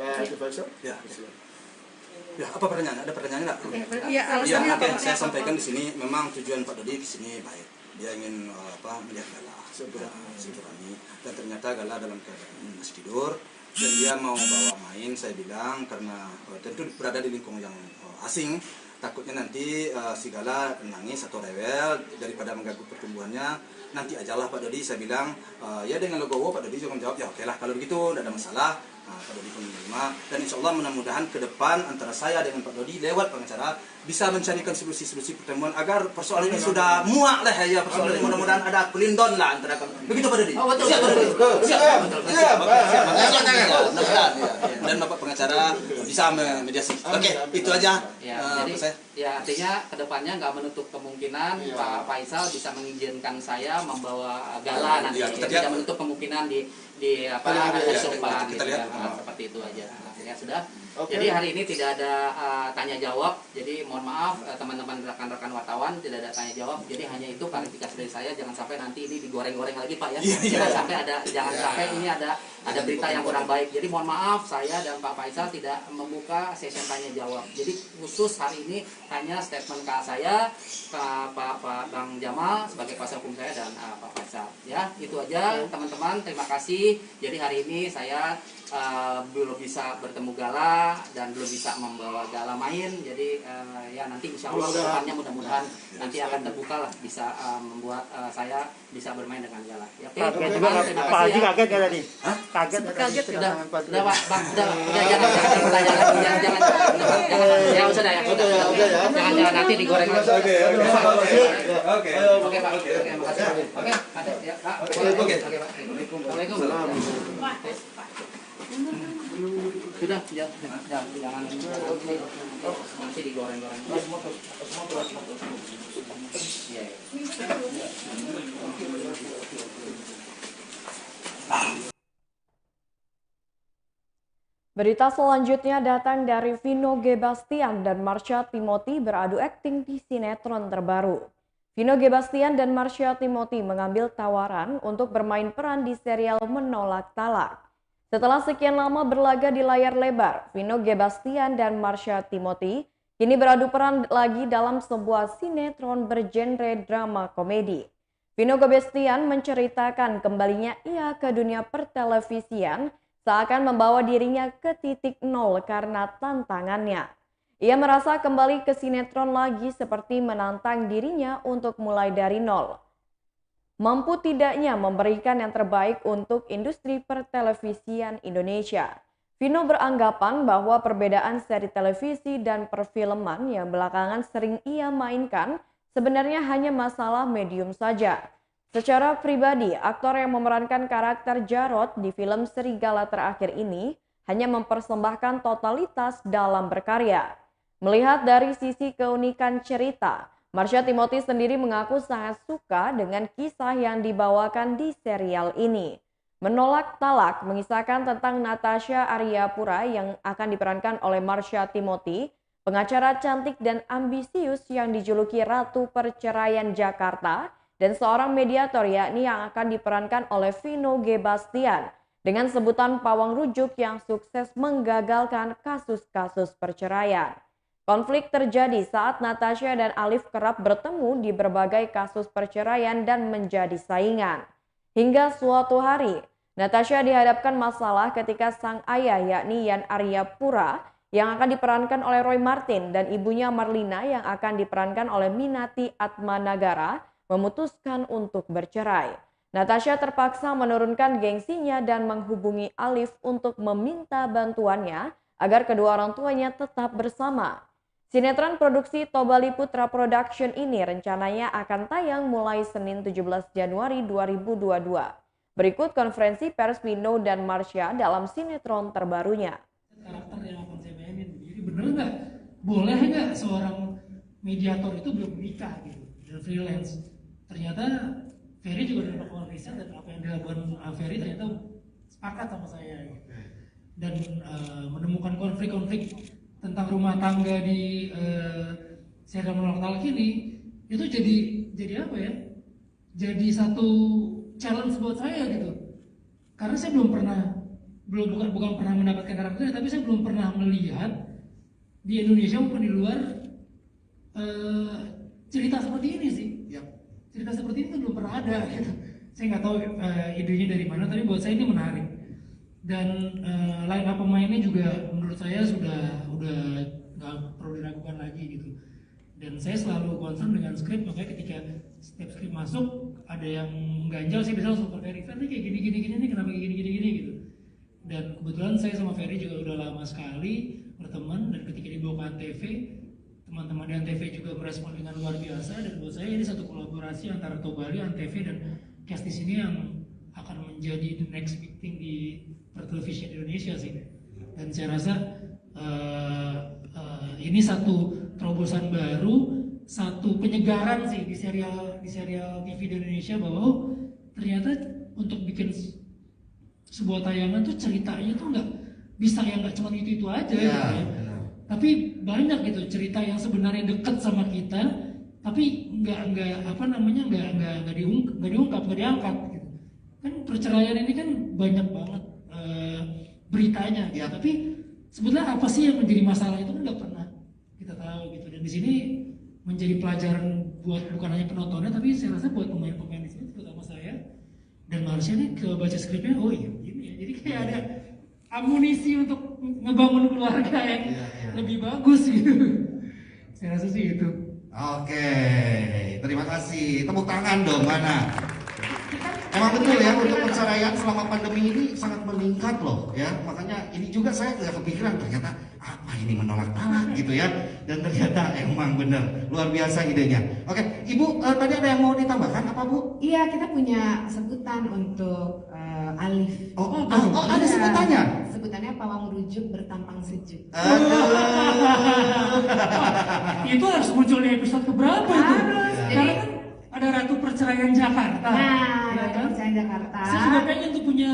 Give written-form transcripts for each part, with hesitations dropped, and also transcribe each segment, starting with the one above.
Pak Faisal? Ya. Ya, apa pertanyaan? Ada pertanyaan nggak? Iya, alasannya apa? Saya sampaikan di sini memang tujuan Pak Dodi di sini baik. Dia ingin melihat Gala silaturahmi, dan ternyata Gala dalam keadaan masih tidur dan dia mau bawa main. Saya bilang karena tentu berada di lingkungan yang asing, takutnya nanti si Gala nangis atau rewel daripada mengganggu pertumbuhannya. Nanti ajalah Pak Dodi. Saya bilang ya dengan legowo. Pak Dodi juga menjawab ya oke lah kalau begitu, tidak ada masalah. Pak Dodi pun menerima, dan insya Allah mudah-mudahan ke depan antara saya dengan Pak Dodi lewat pengacara bisa mencarikan solusi-solusi pertemuan agar persoalan ini sudah muak lah ya persoalan ini. Mudah-mudahan ada pelindon lah antara kami. Begitu Pak Dodi. Betul. Dan Bapak pengacara bisa mediasi. Oke, itu aja. Ya, jadi ya artinya kedepannya nggak menutup kemungkinan Pak Faisal bisa mengizinkan saya membawa Gala nanti. Tidak menutup kemungkinan di ada sofa gitu ya, seperti itu aja. Ya sudah. Jadi hari ini tidak ada tanya jawab. Jadi mohon maaf teman-teman rekan-rekan wartawan tidak ada tanya jawab. Jadi hanya itu klarifikasi dari saya. Jangan sampai nanti ini digoreng-goreng lagi Pak ya. Jangan sampai ini ada berita yang kurang baik. Jadi mohon maaf saya dan Pak Faisal tidak membuka sesi tanya jawab. Jadi khusus hari ini hanya statement ke saya, ke Pak Bang Jamal sebagai kuasa hukum saya dan Pak Faisal. Ya itu aja teman-teman. Terima kasih. Jadi hari ini saya belum bisa bertemu Gala dan belum bisa membawa Gala main. Jadi ya nanti insya Allah kedepannya mudah-mudahan nanti akan terbuka lah bisa membuat saya bisa bermain dengan Gala. Ya, oke. Pak Haji kaget ya tadi? Kaget Udah Pak, Bang, udah jangan bertanya lagi, jangan ya sudah ya. Jangan nanti digoreng lagi. Oke. Oke Pak. Oke, makasih. Oke, ada ya Pak. Oke Pak. Assalamualaikum. Sudah, jangan nanti digoreng-goreng. Iya. Berita selanjutnya datang dari Vino G. Bastian dan Marsha Timothy beradu akting di sinetron terbaru. Vino G. Bastian dan Marsha Timothy mengambil tawaran untuk bermain peran di serial Menolak Talak. Setelah sekian lama berlaga di layar lebar, Vino G. Bastian dan Marsha Timothy kini beradu peran lagi dalam sebuah sinetron bergenre drama komedi. Vino G. Bastian menceritakan kembalinya ia ke dunia pertelevisian seakan membawa dirinya ke titik nol karena tantangannya. Ia merasa kembali ke sinetron lagi seperti menantang dirinya untuk mulai dari nol. Mampu tidaknya memberikan yang terbaik untuk industri pertelevisian Indonesia. Vino beranggapan bahwa perbedaan seri televisi dan perfilman yang belakangan sering ia mainkan sebenarnya hanya masalah medium saja. Secara pribadi, aktor yang memerankan karakter Jarod di film Serigala terakhir ini hanya mempersembahkan totalitas dalam berkarya. Melihat dari sisi keunikan cerita, Marsha Timothy sendiri mengaku sangat suka dengan kisah yang dibawakan di serial ini. Menolak Talak mengisahkan tentang Natasha Aryapura yang akan diperankan oleh Marsha Timothy, pengacara cantik dan ambisius yang dijuluki Ratu Perceraian Jakarta, dan seorang mediator yakni yang akan diperankan oleh Vino G. Bastian dengan sebutan pawang rujuk yang sukses menggagalkan kasus-kasus perceraian. Konflik terjadi saat Natasha dan Alif kerap bertemu di berbagai kasus perceraian dan menjadi saingan. Hingga suatu hari, Natasha dihadapkan masalah ketika sang ayah yakni Yan Aryapura yang akan diperankan oleh Roy Martin dan ibunya Marlina yang akan diperankan oleh Minati Atmanagara memutuskan untuk bercerai. Natasha terpaksa menurunkan gengsinya dan menghubungi Alif untuk meminta bantuannya agar kedua orang tuanya tetap bersama. Sinetron produksi Tobali Putra Production ini rencananya akan tayang mulai Senin 17 Januari 2022. Berikut konferensi pers Vino dan Marsha dalam sinetron terbarunya. Karakter yang akan saya mainin, jadi bener nggak? Boleh nggak seorang mediator itu belum menikah gitu dan freelance? Ternyata Ferry juga udah melakukan riset dan apa yang dilakukan Ferry ternyata sepakat sama saya gitu. Dan menemukan konflik-konflik tentang rumah tangga di serial Menolak Talak ini itu jadi apa ya? Jadi satu challenge buat saya gitu. Karena saya belum pernah bukan pernah mendapatkan karakternya, tapi saya belum pernah melihat di Indonesia maupun di luar cerita seperti ini sih. Cerita seperti ini kan belum pernah ada gitu. Saya nggak tahu idenya dari mana, tapi buat saya ini menarik. Dan line up pemainnya juga menurut saya sudah nggak perlu diragukan lagi gitu. Dan saya selalu concern dengan skrip, makanya ketika setiap skrip masuk ada yang ganjal, saya bisa langsung ke Ferry kayak gini nih, kenapa kayak gini gitu. Dan kebetulan saya sama Ferry juga udah lama sekali berteman, dan ketika dibawa ke Antv, teman-teman di Antv juga merespon dengan luar biasa. Dan buat saya ini satu kolaborasi antara Tobali, Antv, dan cast di sini yang akan menjadi the next big thing di pertelevisian Indonesia sih. Dan saya rasa ini satu terobosan baru, satu penyegaran sih di serial TV di Indonesia, bahwa ternyata untuk bikin sebuah tayangan tuh ceritanya tuh nggak bisa yang nggak cuma itu aja gitu ya. Tapi banyak gitu cerita yang sebenarnya dekat sama kita, tapi nggak diungkap, nggak diangkat gitu. Kan perceraian ini kan banyak banget beritanya gitu. Tapi sebenarnya apa sih yang menjadi masalah itu kan nggak pernah kita tahu gitu. Dan di sini menjadi pelajaran buat bukan hanya penontonnya, tapi saya rasa buat pemain-pemain di sini, terutama saya dan Marsha nih, ke baca skripnya, oh iya gini ya. Jadi kayak ada amunisi untuk ngebangun keluarga yang lebih bagus gitu. Saya rasa sih itu. Oke, terima kasih. Tepuk tangan dong, mana? Emang betul ya, untuk perceraian selama pandemi ini sangat meningkat loh ya. Makanya ini juga saya nggak kepikiran, ternyata apa ini menolak talak gitu ya. Dan ternyata emang bener luar biasa idenya. Oke, Ibu tadi ada yang mau ditambahkan apa Bu? Iya, kita punya sebutan untuk Alif. Ada sebutannya? Sebutannya pawang rujuk bertampang sejuk. Itu harus muncul di episode keberapa itu? Harus. Karena kan ada Ratu Perceraian Jakarta. Nah, ya Ratu kan? Perceraian Jakarta. Saya juga pengen tuh punya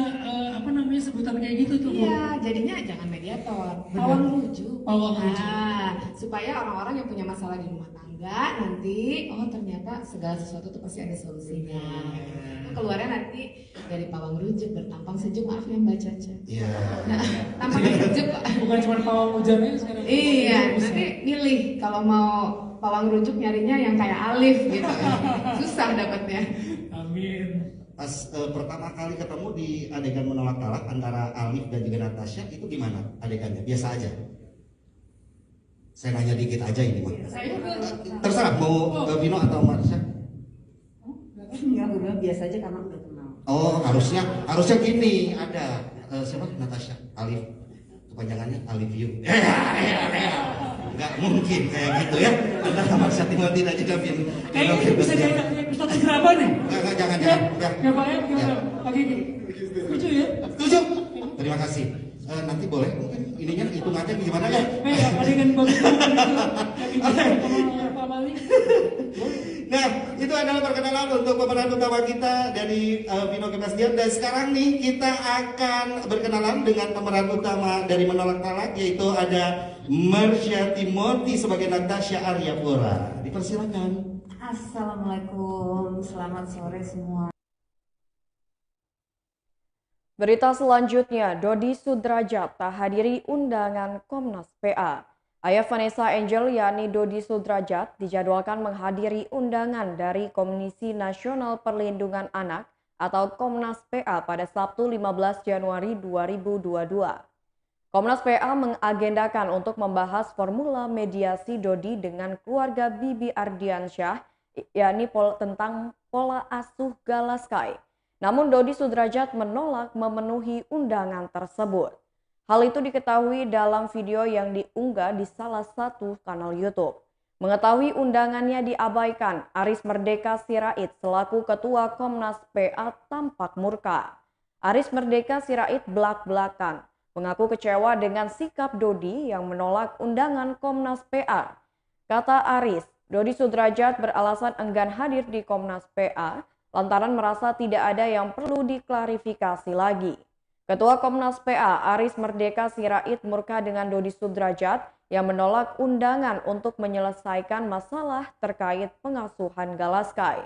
sebutan kayak gitu tuh. Iya, jadinya jangan mediator, pawang rujuk. Pawang rujuk. Nah, supaya orang-orang yang punya masalah di rumah tangga nanti, oh ternyata segala sesuatu tuh pasti ada solusinya. Keluarnya nanti dari pawang rujuk bertampang sejuk, maaf ya Mbak Caca. Iya. Nah, tampangnya sejuk Pak. Bukan cuma pawang hujan aja sekarang. Iya, nanti milih kalau mau pawang rujuk nyarinya yang kayak Alif gitu. Susah dapatnya. Amin. Pas pertama kali ketemu di adegan menolak talak antara Alif dan juga Natasha, itu gimana adegannya? Biasa aja? Saya nanya dikit aja ini mah. Terserah mau Vino atau Marsha. Enggak, udah biasa aja karena udah kenal. Oh, harusnya gini, ada siapa? Natasha, Alif. Kepanjangannya Alif You. Nggak mungkin kayak gitu ya. Anda sama Timothy aja juga Vino. Kayaknya ini bisa diangkat di episode keberapa nih? Enggak, jangan. Ya. Ya Pak ya, gimana? Pak Gigi. Setuju ya? Setuju. Terima kasih. Nanti boleh mungkin ininya hitungannya gimana ya? Adegan bagus banget itu. Pak Mali. Nah, itu adalah perkenalan untuk pemeran utama kita dari Vino Gebastian. Dan sekarang nih kita akan berkenalan dengan pemeran utama dari Menolak Talak, yaitu ada Marsha Timothy sebagai Natasha Aryapura. Dipersilakan. Assalamualaikum, selamat sore semua. Berita selanjutnya, Dodi Sudrajat tak hadiri undangan Komnas PA. Ayah Vanessa Angel yakni Dodi Sudrajat dijadwalkan menghadiri undangan dari Komisi Nasional Perlindungan Anak atau Komnas PA pada Sabtu 15 Januari 2022. Komnas PA mengagendakan untuk membahas formula mediasi Dodi dengan keluarga Bibi Ardiansyah, yakni tentang pola asuh Galaskai. Namun Dodi Sudrajat menolak memenuhi undangan tersebut. Hal itu diketahui dalam video yang diunggah di salah satu kanal YouTube. Mengetahui undangannya diabaikan, Aris Merdeka Sirait selaku Ketua Komnas PA tampak murka. Aris Merdeka Sirait belak-belakan, mengaku kecewa dengan sikap Dodi yang menolak undangan Komnas PA. Kata Aris, Dodi Sudrajat beralasan enggan hadir di Komnas PA lantaran merasa tidak ada yang perlu diklarifikasi lagi. Ketua Komnas PA Aris Merdeka Sirait murka dengan Dodi Sudrajat yang menolak undangan untuk menyelesaikan masalah terkait pengasuhan Galaskai.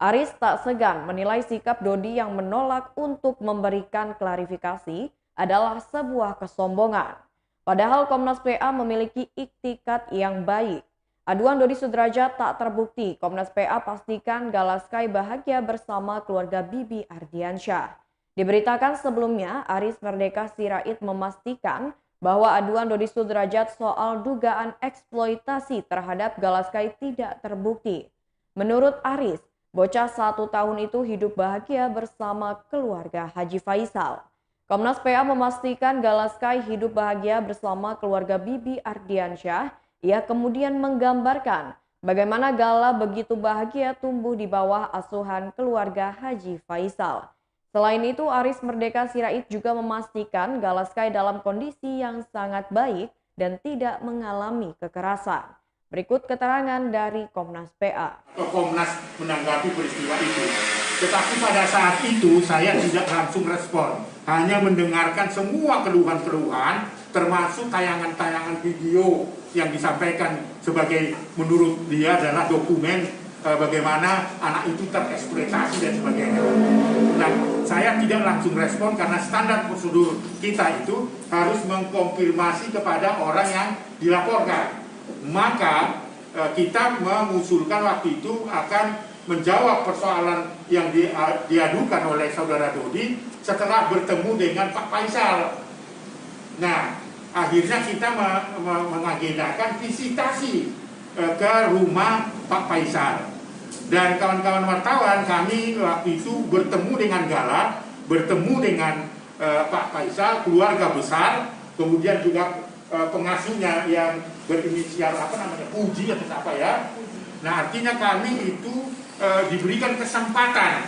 Aris tak segan menilai sikap Dodi yang menolak untuk memberikan klarifikasi adalah sebuah kesombongan. Padahal Komnas PA memiliki iktikat yang baik. Aduan Dodi Sudrajat tak terbukti. Komnas PA pastikan Galaskai bahagia bersama keluarga Bibi Ardiansyah. Diberitakan sebelumnya, Aris Merdeka Sirait memastikan bahwa aduan Dodi Sudrajat soal dugaan eksploitasi terhadap Galaskai tidak terbukti. Menurut Aris, bocah 1 tahun itu hidup bahagia bersama keluarga Haji Faisal. Komnas PA memastikan Galaskai hidup bahagia bersama keluarga Bibi Ardiansyah. Ia kemudian menggambarkan bagaimana Gala begitu bahagia tumbuh di bawah asuhan keluarga Haji Faisal. Selain itu, Aris Merdeka Sirait juga memastikan Galaskai dalam kondisi yang sangat baik dan tidak mengalami kekerasan. Berikut keterangan dari Komnas PA. Komnas menanggapi peristiwa itu. Tetapi pada saat itu saya tidak langsung respon. Hanya mendengarkan semua keluhan-keluhan, termasuk tayangan-tayangan video yang disampaikan sebagai menurut dia adalah dokumen bagaimana anak itu tereksploitasi dan sebagainya. Nah, saya tidak langsung respon karena standar prosedur kita itu harus mengkonfirmasi kepada orang yang dilaporkan. Maka kita mengusulkan waktu itu akan menjawab persoalan yang diadukan oleh saudara Dodi setelah bertemu dengan Pak Faisal. Nah, akhirnya kita mengagendakan visitasi ke rumah Pak Faisal. Dan kawan-kawan wartawan kami waktu itu bertemu dengan Gala, bertemu dengan Pak Faisal, keluarga besar, kemudian juga pengasuhnya yang berinisial Puji atau apa ya. Nah, artinya kami itu diberikan kesempatan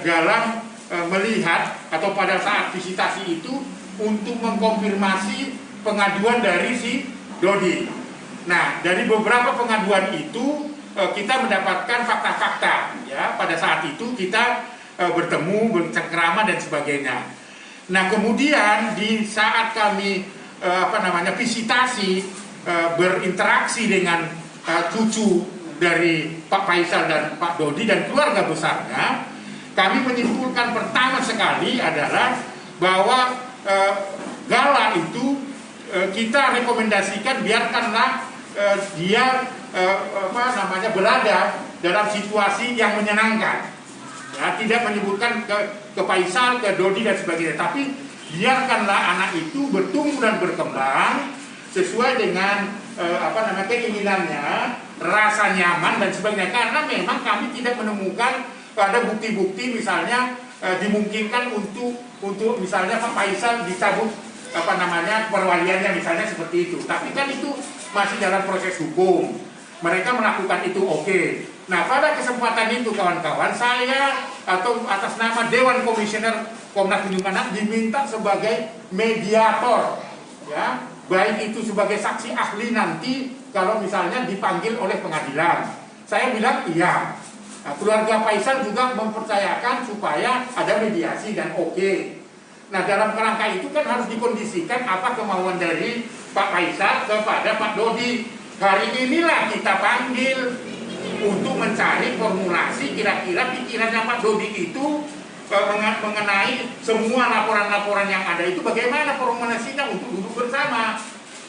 dalam melihat atau pada saat visitasi itu untuk mengkonfirmasi pengaduan dari si Dodi. Nah, dari beberapa pengaduan itu kita mendapatkan fakta-fakta ya. Pada saat itu kita bertemu, bercengkrama dan sebagainya. Nah, kemudian di saat kami visitasi, berinteraksi dengan cucu dari Pak Faisal dan Pak Dodi dan keluarga besarnya, kami menyimpulkan pertama sekali adalah bahwa Gala itu kita rekomendasikan biarkanlah dia berada dalam situasi yang menyenangkan. Ya, tidak menyebutkan ke Faisal, ke Dodi dan sebagainya, tapi biarkanlah anak itu bertumbuh dan berkembang sesuai dengan keinginannya, rasa nyaman dan sebagainya. Karena memang kami tidak menemukan ada bukti-bukti misalnya dimungkinkan untuk misalnya Pak Faisal dicabut perwaliannya misalnya seperti itu. Tapi kan itu masih dalam proses hukum. Mereka melakukan itu oke. Nah, pada kesempatan itu kawan-kawan, saya atau atas nama Dewan Komisioner Komnas Perlindungan Anak diminta sebagai mediator, ya, baik itu sebagai saksi ahli nanti kalau misalnya dipanggil oleh pengadilan. Saya bilang iya. Nah, keluarga Faisal juga mempercayakan supaya ada mediasi dan oke. Nah, dalam kerangka itu kan harus dikondisikan apa kemauan dari Pak Faisal kepada Pak Dodi. Hari inilah kita panggil untuk mencari formulasi kira-kira pikirannya Pak Dodi itu mengenai semua laporan-laporan yang ada itu bagaimana formulasinya untuk duduk bersama.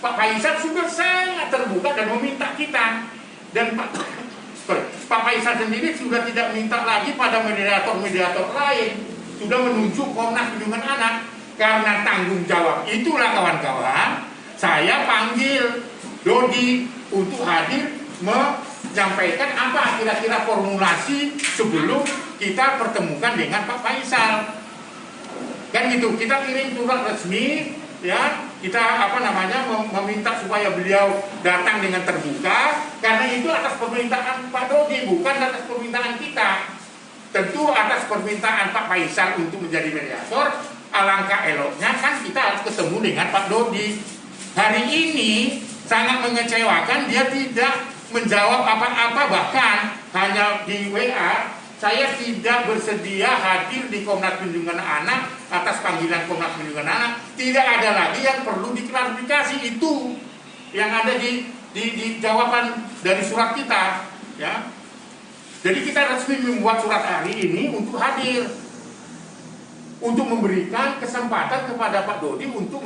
Pak Faisal sudah sangat terbuka dan meminta kita, dan Pak Faisal sendiri sudah tidak minta lagi pada mediator-mediator lain, sudah menunjuk Komnas Perlindungan Anak. Karena tanggung jawab itulah kawan-kawan, saya panggil Dodi untuk hadir menyampaikan apa kira-kira formulasi sebelum kita pertemukan dengan Pak Faisal. Kan gitu, kita kirim surat resmi, ya, kita meminta supaya beliau datang dengan terbuka, karena itu atas permintaan Pak Dodi, bukan atas permintaan kita. Tentu atas permintaan Pak Faisal untuk menjadi mediator, alangkah eloknya kan kita harus ketemu dengan Pak Dodi. Hari ini sangat mengecewakan, dia tidak menjawab apa-apa, bahkan hanya di WA, saya tidak bersedia hadir di Komnas Perlindungan Anak atas panggilan Komnas Perlindungan Anak. Tidak ada lagi yang perlu diklarifikasi, itu yang ada di jawaban dari surat kita, ya. Jadi kita resmi membuat surat hari ini untuk hadir. untuk memberikan kesempatan kepada Pak Dodi untuk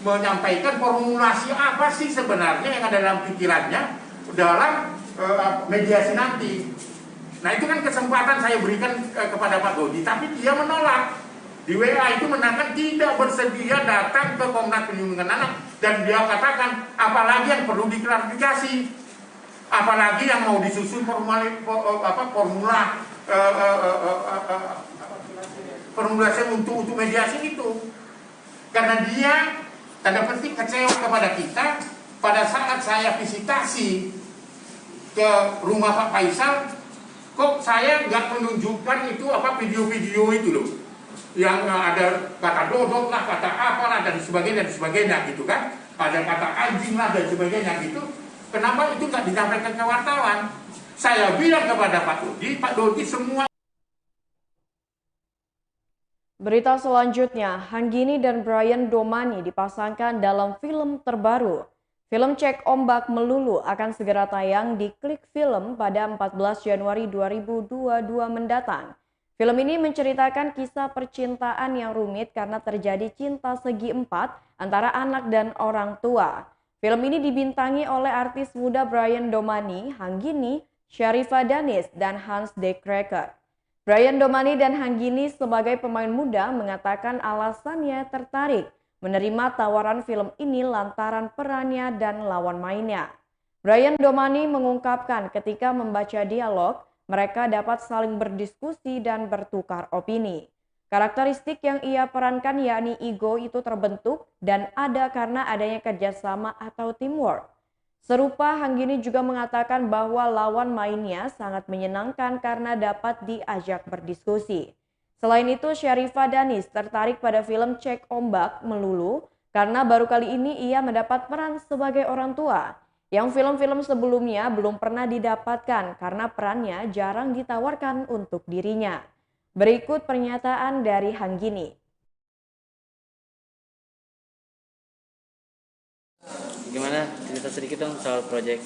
menyampaikan formulasi apa sih sebenarnya yang ada dalam pikirannya dalam mediasi nanti. Nah itu kan kesempatan saya berikan kepada Pak Dodi, tapi dia menolak. Di WA itu menekan tidak bersedia datang ke Komnas Perlindungan Anak, dan dia katakan apalagi yang perlu diklarifikasi, apalagi yang mau disusun formulasi untuk mediasi itu. Karena dia tanda petik kecewa kepada kita pada saat saya visitasi ke rumah Pak Faisal, kok saya nggak menunjukkan itu video-video itu loh, yang ada kata dodot lah, kata apalah dan sebagainya gitu kan, ada kata anjing lah dan sebagainya gitu. Kenapa itu nggak disampaikan ke wartawan? Saya bilang kepada Pak Dodi semua. Berita selanjutnya, Hanggini dan Brian Domani dipasangkan dalam film terbaru. Film Cek Ombak Melulu akan segera tayang di Klik Film pada 14 Januari 2022 mendatang. Film ini menceritakan kisah percintaan yang rumit karena terjadi cinta segi empat antara anak dan orang tua. Film ini dibintangi oleh artis muda Brian Domani, Hanggini, Syarifah Danis, dan Hans De Kreker. Brian Domani dan Hanggini sebagai pemain muda mengatakan alasannya tertarik menerima tawaran film ini lantaran perannya dan lawan mainnya. Brian Domani mengungkapkan ketika membaca dialog, mereka dapat saling berdiskusi dan bertukar opini. Karakteristik yang ia perankan yakni ego itu terbentuk dan ada karena adanya kerjasama atau teamwork. Serupa, Hanggini juga mengatakan bahwa lawan mainnya sangat menyenangkan karena dapat diajak berdiskusi. Selain itu, Syarifah Danis tertarik pada film Cek Ombak Melulu karena baru kali ini ia mendapat peran sebagai orang tua, yang film-film sebelumnya belum pernah didapatkan karena perannya jarang ditawarkan untuk dirinya. Berikut pernyataan dari Hanggini. Gimana cerita sedikit dong soal proyek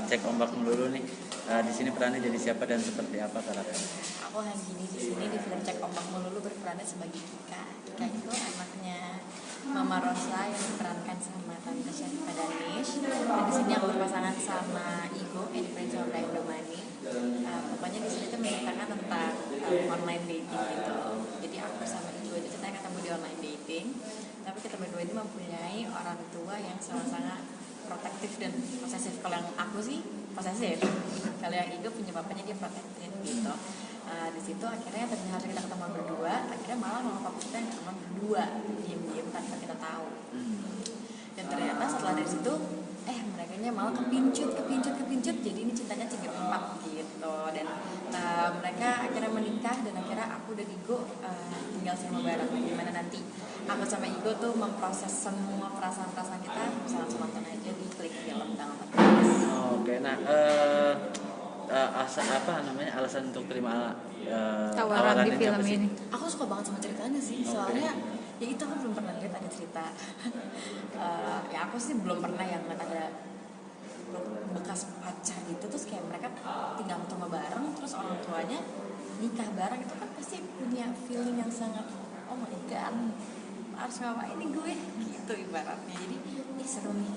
Cek Ombak Melulu nih. Di sini perannya jadi siapa dan seperti apa karakternya? Aku Hanggini di sini di film Cek Ombak Melulu berperannya sebagai Kika. Kika itu anaknya Mama Rosa yang diperankan sama Tante Syarifah Danish. Dan di sini aku berpasangan sama Igo yang diperankan sama Brian Domani. Pokoknya di sini tuh menceritakan tentang online dating gitu. Jadi aku sama Igo itu kita ketemu di online dating. Tapi kita berdua ini mempunyai orang tua yang sangat-sangat protektif dan posesif. Kalau yang aku sih posesif, kalau yang Igo punya bapaknya dia protektif gitu. Di situ akhirnya ternyata kita ketemu berdua, akhirnya malah mama papa kita yang ketemu berdua diam-diam tanpa kita tahu. Dan ternyata setelah dari situ mereka malah kepincut, jadi ini cintanya cengkep empat gitu. Dan mereka akhirnya menikah dan akhirnya aku dan Igo tinggal sama bareng. Gimana nanti aku sama Igo tuh memproses semua perasaan-perasaan kita, langsung nonton aja di Klik Film tanggal 14. Oke, nah alasan untuk terima tawaran di film ini? Aku suka banget sama ceritanya sih, soalnya ya itu aku belum pernah lihat ada cerita. Ya aku sih belum pernah yang ada bekas pacar gitu, terus kayak mereka tinggal rumah bareng, terus orang tuanya nikah bareng, itu kan pasti punya feeling yang sangat oh my god, harus ngapain nih gue gitu ibaratnya. Jadi seru nih.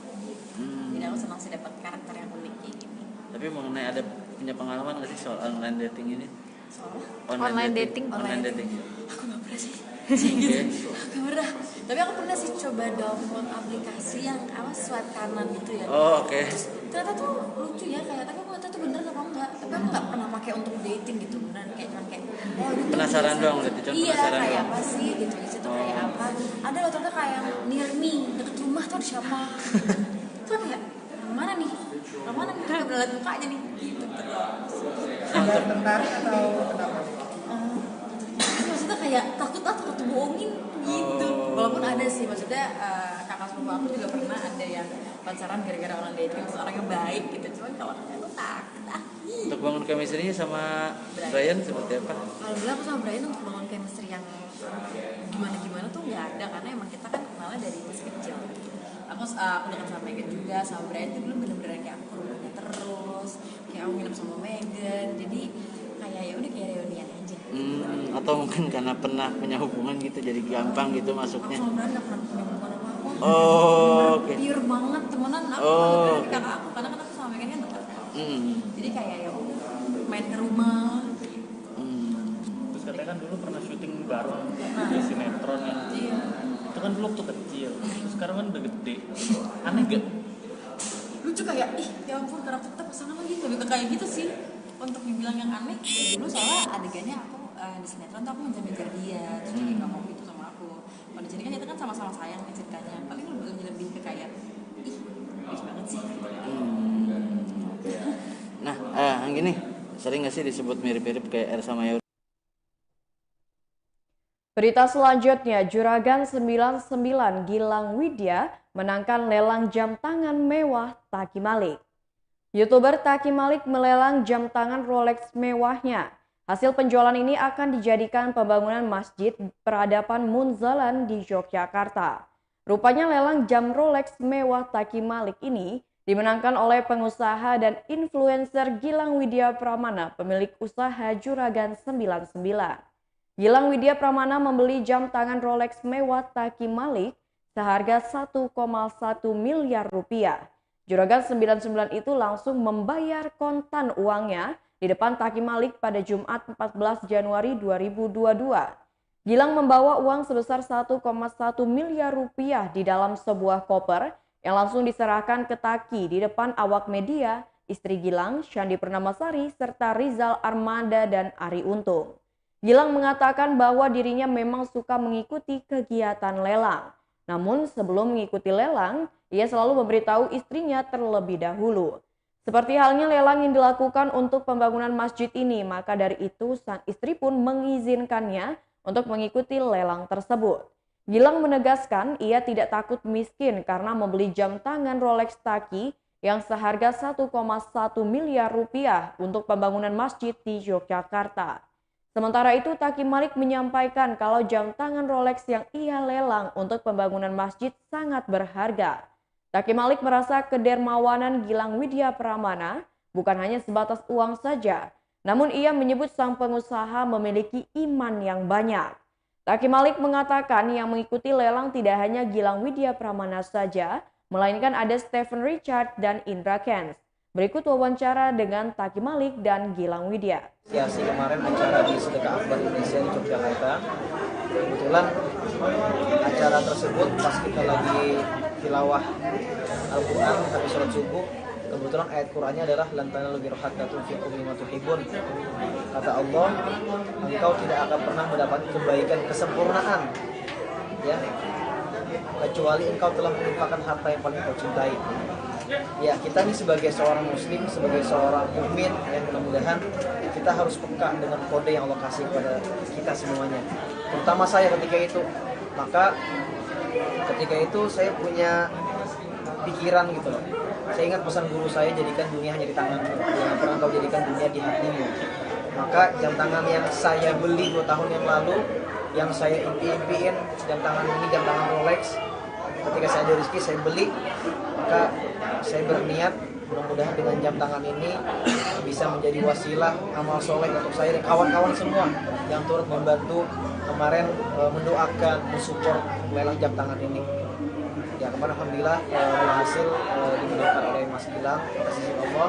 Jadi aku senang sih dapat karakter yang unik kayak gini. Tapi mengenai ada punya pengalaman nggak sih soal online dating ini? Soal online dating. Aku nggak pernah sih. Gitu. Gak pernah. Tapi aku pernah sih coba download aplikasi yang swipe kanan gitu ya. Oh, oke. Ternyata tuh lucu ya, kayak tapi aku tuh bener apa enggak. Tapi aku nggak pernah pakai untuk dating gitu. Beneran kayak cuman kayak penasaran doang gitu. Iya, kayak apa sih gitu. Di situ kayak apa? Ada loh ternyata kayak near me, deket rumah tuh ada siapa. Tuh kayak mana nih? Mana nih? Gak pernah lihat mukanya nih. Gitu terus. Tertarik atau kenapa? Maksudnya kayak takut bohongin gitu. Walaupun ada sih, maksudnya kakak sepupu aku juga pernah ada yang pacaran gara-gara orang dating, terus orangnya baik gitu. Cuman kalau aku takut. Untuk bangun chemistry-nya sama Brian seperti apa? Alhamdulillah aku sama Brian untuk bangun chemistry yang gimana tuh nggak ada, karena emang kita kan kenalnya dari masih kecil. Aku dekat sama Megan juga, sama Brian itu belum bener-bener kayak aku rumahnya terus, kayak aku nginep sama Megan. Jadi kayak ya udah kayak reunian aja. Atau mungkin karena pernah punya hubungan gitu jadi gampang gitu masuknya. Aku sebenarnya nggak pernah punya hubungan sama aku. Oke. Pure banget temenan aku dari kakak aku karena kan aku sama Megan kan dekat. Jadi kayak ya udah main ke rumah. Terus katanya kan dulu pernah syuting bareng di sinetron kan. Iya. Itu kan dulu waktu kecil. Terus sekarang kan udah gede. Aneh gak? Lucu kayak ya ampun karakter kita pasangan lagi lebih ke kayak gitu sih. Untuk dibilang yang aneh dulu soalnya adegannya aku di sinetron tuh aku mengejar dia terus dia nggak mau gitu sama aku. Pada jadi kan itu kan sama-sama sayang nih ceritanya. Paling lebih ke kayak lucu banget sih. Nah, yang gini sering gak sih disebut mirip-mirip kayak Ersa Mayori? Berita selanjutnya, Juragan 99 Gilang Widya menangkan lelang jam tangan mewah Taki Malik. YouTuber Taki Malik melelang jam tangan Rolex mewahnya. Hasil penjualan ini akan dijadikan pembangunan Masjid Peradaban Munzalan di Yogyakarta. Rupanya lelang jam Rolex mewah Taki Malik ini dimenangkan oleh pengusaha dan influencer Gilang Widya Pramana, pemilik usaha Juragan 99. Gilang Widya Pramana membeli jam tangan Rolex mewah Taki Malik seharga 1,1 miliar rupiah. Juragan 99 itu langsung membayar kontan uangnya di depan Taki Malik pada Jumat 14 Januari 2022. Gilang membawa uang sebesar 1,1 miliar rupiah di dalam sebuah koper yang langsung diserahkan ke Taki di depan awak media, istri Gilang, Syandi Purnamasari, serta Rizal Armada dan Ari Untung. Gilang mengatakan bahwa dirinya memang suka mengikuti kegiatan lelang. Namun sebelum mengikuti lelang, ia selalu memberitahu istrinya terlebih dahulu. Seperti halnya lelang yang dilakukan untuk pembangunan masjid ini, maka dari itu sang istri pun mengizinkannya untuk mengikuti lelang tersebut. Gilang menegaskan ia tidak takut miskin karena membeli jam tangan Rolex Taki yang seharga 1,1 miliar rupiah untuk pembangunan masjid di Yogyakarta. Sementara itu, Taki Malik menyampaikan kalau jam tangan Rolex yang ia lelang untuk pembangunan masjid sangat berharga. Taki Malik merasa kedermawanan Gilang Widya Pramana bukan hanya sebatas uang saja, namun ia menyebut sang pengusaha memiliki iman yang banyak. Taki Malik mengatakan yang mengikuti lelang tidak hanya Gilang Widya Pramana saja, melainkan ada Stephen Richard dan Indra Kents. Berikut wawancara dengan Taki Malik dan Gilang Widya. Siasi kemarin acara di Sedekah Akbar Indonesia di Yogyakarta. Kebetulan acara tersebut pas kita lagi tilawah Al-Quran habis sholat subuh, kebetulan ayat Qurannya adalah lan tanalul birra hatta tunfiqu mimma tuhibbun. Kata Allah, engkau tidak akan pernah mendapat kebaikan kesempurnaan, ya, kecuali engkau telah menginfakkan harta yang paling kau cintai. Ya, kita ini sebagai seorang muslim, sebagai seorang mukmin, yang mudah-mudahan kita harus peka dengan kode yang Allah kasih kepada kita semuanya. Terutama saya ketika itu. Maka ketika itu saya punya pikiran gitu loh. Saya ingat pesan guru saya, jadikan dunia hanya di tanganmu, jangan pernah kau jadikan dunia di hatimu. Maka jam tangan yang saya beli 2 tahun yang lalu, yang saya impi-impiin, jam tangan ini, jam tangan Rolex, ketika saya ada rezeki saya beli, maka saya berniat mudah-mudahan dengan jam tangan ini bisa menjadi wasilah amal soleh untuk saya dan kawan-kawan semua yang turut membantu kemarin mendoakan, mensupport lelang jam tangan ini. Ya, kemarin alhamdulillah berhasil dimenangkan oleh Mas Gilang atas izin Allah,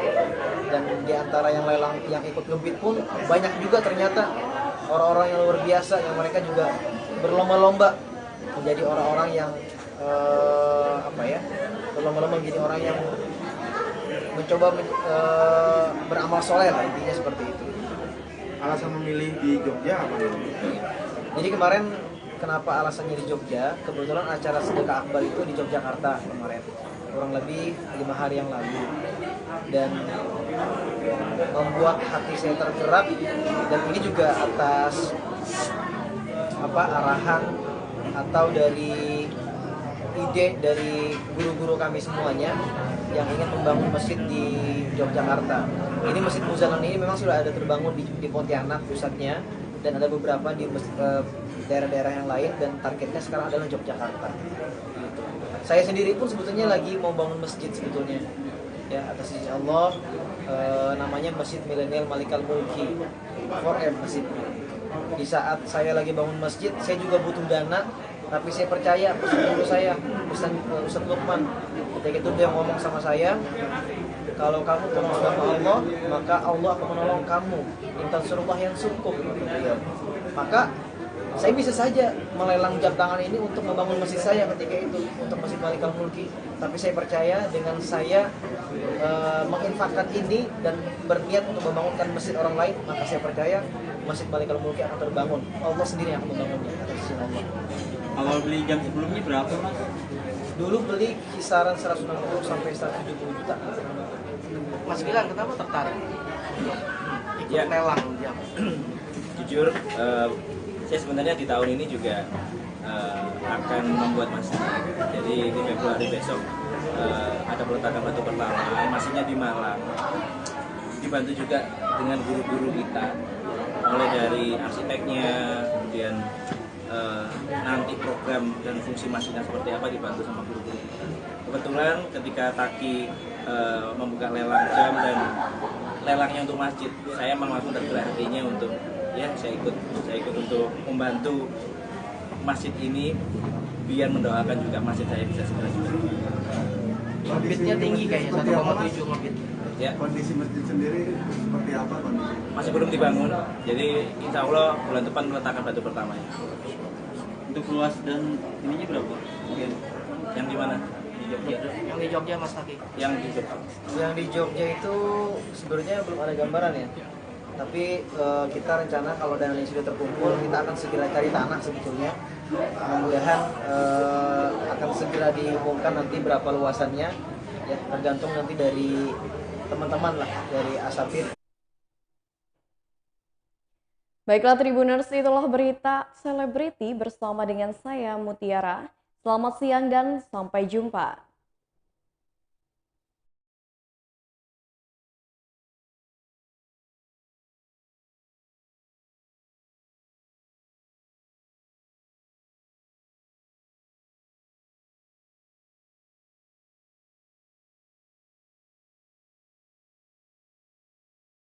dan di antara yang lelang yang ikut ngebid pun banyak juga ternyata orang-orang yang luar biasa yang mereka juga berlomba-lomba menjadi orang-orang yang berlomba-lomba menjadi orang yang mencoba beramal soleh lah, intinya seperti itu. Alasan memilih di Jogja apa? Jadi kemarin kenapa alasannya di Jogja? Kebetulan acara Sedekah Akbar itu di Yogyakarta kemarin, kurang lebih 5 hari yang lalu, dan membuat hati saya tergerak, dan ini juga atas arahan atau dari ide dari guru-guru kami semuanya yang ingin membangun masjid di Yogyakarta. Ini Masjid Munzalan ini memang sudah ada terbangun di Pontianak pusatnya, dan ada beberapa di daerah-daerah yang lain, dan targetnya sekarang adalah Yogyakarta. Saya sendiri pun sebetulnya lagi mau bangun masjid sebetulnya, ya, atas izin Allah, namanya Masjid Milenial Malikal Mulki 4M masjidnya. Di saat saya lagi bangun masjid, saya juga butuh dana, tapi saya percaya pesan guru saya, pesan Ustadz Lukman. Ketika itu dia ngomong sama saya, kalau kamu menolong Allah, maka Allah akan menolong kamu. Intan surullah yang sukup. Maka saya bisa saja melelang jam tangan ini untuk membangun masjid saya ketika itu, untuk Masjid Malikal Mulki. Tapi saya percaya dengan saya menginfakkan ini dan berniat untuk membangunkan masjid orang lain, maka saya percaya Masjid Malikal Mulki akan terbangun. Allah sendiri yang akan membangunnya atas izin Allah. Awal beli jam sebelumnya berapa Mas? Dulu beli kisaran 160 sampai 170 juta. Mas Gilang, kenapa tertarik ikut Ya. lelang jam? Jujur, saya sebenarnya di tahun ini juga akan membuat masjid. Jadi di Februari besok ada peletakan batu pertama, masjidnya di Malang. Dibantu juga dengan guru-guru kita, mulai dari arsiteknya, kemudian nanti program dan fungsi masjidnya seperti apa dibantu sama guru-guru kita. Kebetulan ketika Taki membuka lelang jam dan lelangnya untuk masjid, saya memang langsung tergerak hatinya untuk saya ikut untuk membantu masjid ini biar mendoakan juga masjid saya bisa segera juga. Ngebitnya tinggi kayaknya, 1,7 ngebit. Ya. Kondisi masjid sendiri seperti apa kondisi? Masih belum dibangun, jadi insya Allah bulan depan meletakkan batu pertamanya. Untuk luas dan ininya berapa? Mungkin yang di mana? Di Jogja. Yang di Jogja Mas Taki. Yang di Jogja. Yang di Jogja itu sebenarnya belum ada gambaran ya. Tapi kita rencana kalau dana ini sudah terkumpul, kita akan segera cari tanah sebetulnya. Mudah-mudahan akan segera diumumkan nanti berapa luasannya. Ya, tergantung nanti dari teman-teman lah, dari asatid. Baiklah Tribuners, itulah berita selebriti bersama dengan saya Mutiara. Selamat siang dan sampai jumpa.